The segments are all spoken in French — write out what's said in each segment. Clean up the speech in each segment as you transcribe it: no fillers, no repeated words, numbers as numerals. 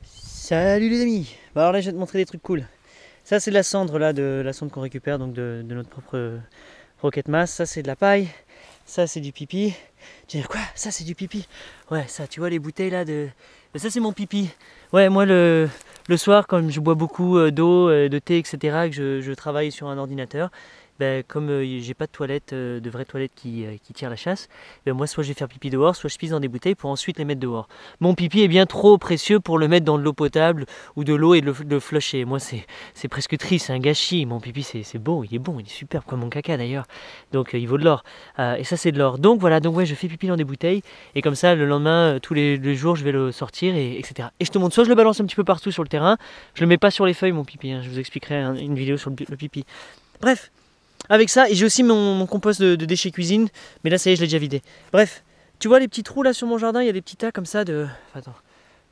Salut les amis. Bon, alors là je vais te montrer des trucs cool. Ça c'est de la cendre là, de la cendre qu'on récupère donc de notre propre roquette masse. Ça c'est de la paille. Ça c'est du pipi. Tu vas dire quoi? Ça c'est du pipi? Ouais, ça tu vois les bouteilles là de. Ça c'est mon pipi. Ouais, moi le soir quand je bois beaucoup d'eau, de thé, etc. que je travaille sur un ordinateur. Ben, comme j'ai pas de toilette, de vraies toilettes qui tirent la chasse, ben moi soit je vais faire pipi dehors, soit je pisse dans des bouteilles pour ensuite les mettre dehors. Mon pipi est bien trop précieux pour le mettre dans de l'eau potable ou de l'eau et de le flusher. Moi c'est presque triste, c'est un gâchis. Mon pipi c'est beau, il est bon, il est superbe comme mon caca d'ailleurs. Donc il vaut de l'or. Et ça c'est de l'or. Donc voilà, donc ouais je fais pipi dans des bouteilles et comme ça le lendemain, tous les jours je vais le sortir et etc. Et je te montre, soit je le balance un petit peu partout sur le terrain, je le mets pas sur les feuilles mon pipi, hein. Je vous expliquerai une vidéo sur le pipi. Bref. Avec ça, et j'ai aussi mon compost de déchets cuisine, mais là ça y est, je l'ai déjà vidé. Bref, tu vois les petits trous là sur mon jardin, il y a des petits tas comme ça de. Attends,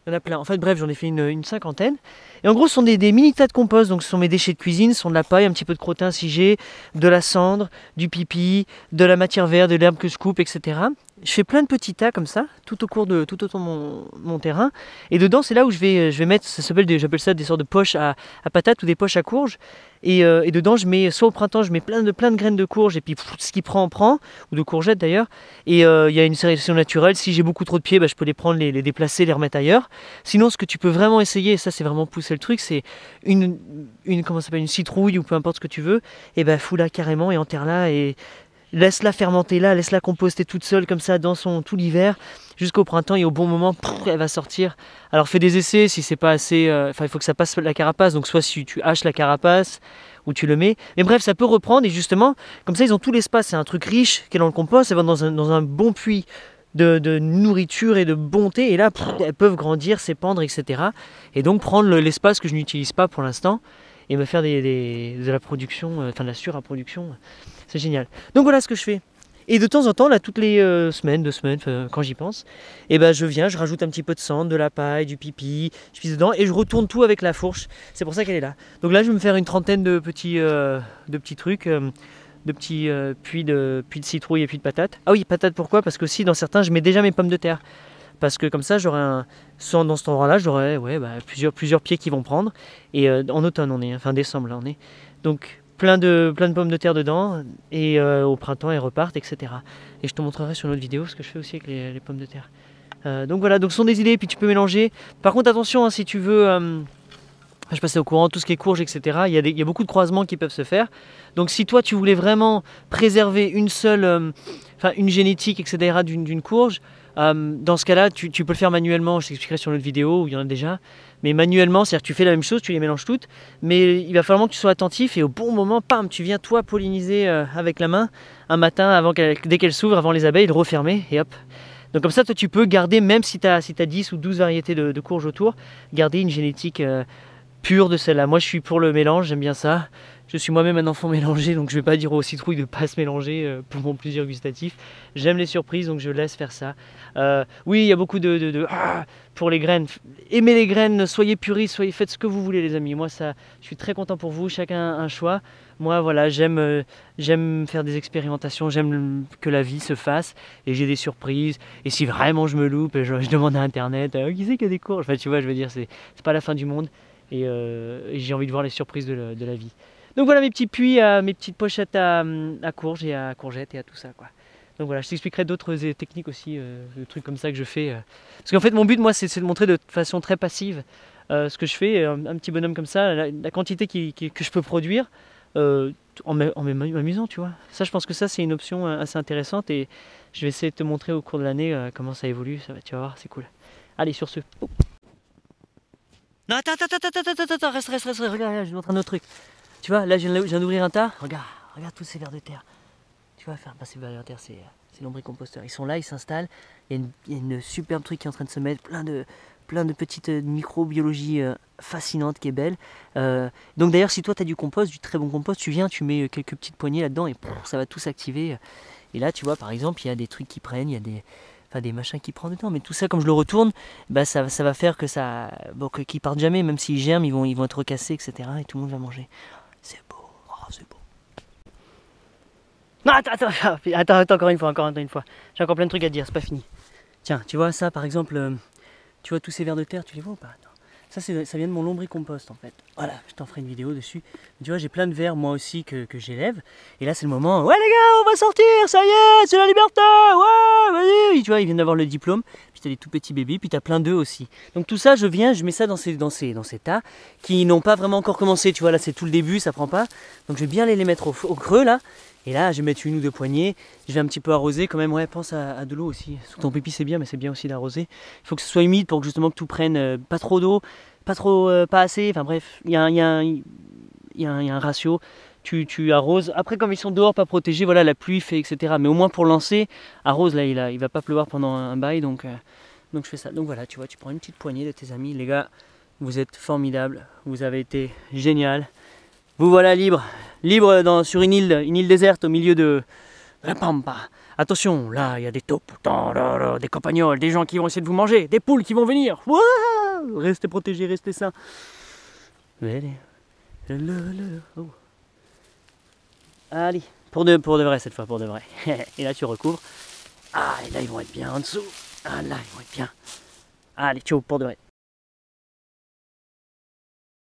il y en a plein. En fait, bref, j'en ai fait une cinquantaine. Et en gros, ce sont des mini tas de compost, donc ce sont mes déchets de cuisine, ce sont de la paille, un petit peu de crottin si j'ai, de la cendre, du pipi, de la matière verte, de l'herbe que je coupe, etc. Je fais plein de petits tas comme ça, tout autour de mon terrain. Et dedans, c'est là où je vais mettre, j'appelle ça des sortes de poches à patates ou des poches à courges. Et dedans, je mets, soit au printemps, je mets plein de graines de courges, et puis ce qui prend, ou de courgettes d'ailleurs. Et il y a une sélection naturelle. Si j'ai beaucoup trop de pieds, bah, je peux les prendre, les déplacer, les remettre ailleurs. Sinon, ce que tu peux vraiment essayer, et ça c'est vraiment pousser le truc, c'est comment ça s'appelle, une citrouille ou peu importe ce que tu veux. Et ben fous-la carrément et enterre-la et laisse-la fermenter là, laisse-la composter toute seule comme ça dans tout l'hiver jusqu'au printemps et au bon moment, elle va sortir. Alors fais des essais si c'est pas assez. Enfin, il faut que ça passe la carapace. Donc soit si tu haches la carapace ou tu le mets. Mais bref, ça peut reprendre et justement, comme ça ils ont tout l'espace. C'est un truc riche qui est dans le compost. Elles vont dans un bon puits de nourriture et de bonté. Et là, elles peuvent grandir, s'épandre, etc. Et donc prendre l'espace que je n'utilise pas pour l'instant et me faire de la production, enfin de la surproduction. C'est génial. Donc voilà ce que je fais. Et de temps en temps, là, toutes les semaines, 2 semaines, quand j'y pense, et ben je viens, je rajoute un petit peu de cendre, de la paille, du pipi, je pisse dedans et je retourne tout avec la fourche. C'est pour ça qu'elle est là. Donc là, je vais me faire une trentaine de petits trucs, de petits puits de citrouille et puis de patates. Ah oui, patates pourquoi? Parce que si dans certains, je mets déjà mes pommes de terre. Parce que comme ça, dans cet endroit-là, j'aurai ouais, bah, plusieurs pieds qui vont prendre. Et en automne, on est, enfin décembre, là, on est. Donc plein de pommes de terre dedans. Et au printemps, elles repartent, etc. Et je te montrerai sur une autre vidéo ce que je fais aussi avec les pommes de terre. Donc voilà, donc ce sont des idées, puis tu peux mélanger. Par contre, attention, hein, si tu veux. Je passais au courant, tout ce qui est courge, etc. Il y a beaucoup de croisements qui peuvent se faire. Donc si toi, tu voulais vraiment préserver une génétique, etc. d'une courge, dans ce cas-là, tu peux le faire manuellement. Je t'expliquerai sur notre vidéo où il y en a déjà. Mais manuellement, c'est-à-dire que tu fais la même chose, tu les mélanges toutes. Mais il va falloir que tu sois attentif et au bon moment, pam, tu viens toi polliniser avec la main un matin dès qu'elle s'ouvre, avant les abeilles, de refermer et hop. Donc comme ça, toi, tu peux garder, même si tu as 10 ou 12 variétés de courges autour, garder une génétique pure de celle-là. Moi, je suis pour le mélange, j'aime bien ça. Je suis moi-même un enfant mélangé, donc je vais pas dire aux citrouilles de pas se mélanger pour mon plaisir gustatif. J'aime les surprises, donc je laisse faire ça. Oui, il y a beaucoup pour les graines. Aimez les graines, soyez puristes, faites ce que vous voulez, les amis. Moi, ça, je suis très content pour vous. Chacun un choix. Moi, voilà, j'aime faire des expérimentations, j'aime que la vie se fasse et j'ai des surprises. Et si vraiment je me loupe, je demande à Internet, qui c'est qui a des courges? Enfin, tu vois, je veux dire, c'est pas la fin du monde. Et j'ai envie de voir les surprises de la vie. Donc voilà mes petits puits, mes petites pochettes à courges et à courgettes et à tout ça, quoi. Donc voilà, je t'expliquerai d'autres techniques aussi, de trucs comme ça que je fais. Parce qu'en fait mon but moi c'est de montrer de façon très passive ce que je fais, un petit bonhomme comme ça, la quantité que je peux produire en m'amusant, tu vois. Ça je pense que ça c'est une option assez intéressante et je vais essayer de te montrer au cours de l'année comment ça évolue, tu vas voir, c'est cool. Allez sur ce. Oh. Non, attends, reste, regarde, je vais te montrer un autre truc. Tu vois, là, je viens d'ouvrir un tas. Regarde tous ces vers de terre. Tu vois, enfin, pas ces vers de terre, c'est lombricomposteurs. Ils sont là, ils s'installent. Il y a une superbe truc qui est en train de se mettre, plein de petites microbiologie fascinante qui est belle. Donc d'ailleurs, si toi, tu as du compost, du très bon compost, tu viens, tu mets quelques petites poignées là-dedans et ça va tout s'activer. Et là, tu vois, par exemple, il y a des trucs qui prennent, il y a des machins qui prennent du temps, mais tout ça comme je le retourne, bah ça va faire que qu'ils partent jamais, même s'ils germent, ils vont être recassés, etc. Et tout le monde va manger. C'est beau, oh, c'est beau. Non, attends, encore une fois. J'ai encore plein de trucs à te dire, c'est pas fini. Tiens, tu vois ça par exemple, Tu vois tous ces vers de terre, tu les vois ou pas? Non. Ça vient de mon lombricompost en fait. Voilà, je t'en ferai une vidéo dessus. Tu vois, j'ai plein de vers moi aussi que j'élève. Et là, c'est le moment. Ouais, les gars, on va sortir, ça y est, c'est la liberté. Ouais, vas-y. Tu vois, ils viennent d'avoir le diplôme. Puis t'as des tout petits bébés, puis t'as plein d'œufs aussi. Donc tout ça, je mets ça dans ces tas qui n'ont pas vraiment encore commencé. Tu vois, là, c'est tout le début, ça prend pas. Donc je vais bien les mettre au creux là. Et là, je vais mettre une ou deux poignées. Je vais un petit peu arroser quand même. Ouais, pense à de l'eau aussi. Sous ton pipi, c'est bien, mais c'est bien aussi d'arroser. Il faut que ce soit humide pour que justement que tout prenne pas trop d'eau, pas assez. Enfin bref, il y a un ratio. Tu arroses. Après, comme ils sont dehors, pas protégés, voilà, la pluie fait, etc. Mais au moins pour lancer, arrose là, il va pas pleuvoir pendant un bail. Donc je fais ça. Donc voilà, tu vois, tu prends une petite poignée de tes amis. Les gars, vous êtes formidables. Vous avez été génial. Vous voilà libre sur une île déserte au milieu de la pampa. Attention, là il y a des taupes, des campagnols, des gens qui vont essayer de vous manger, des poules qui vont venir. Wouah, restez protégés, restez sains. Oh. Allez, pour de vrai cette fois, pour de vrai. Et là tu recouvres. Ah, et là ils vont être bien en dessous. Ah là, ils vont être bien. Allez, ciao, pour de vrai.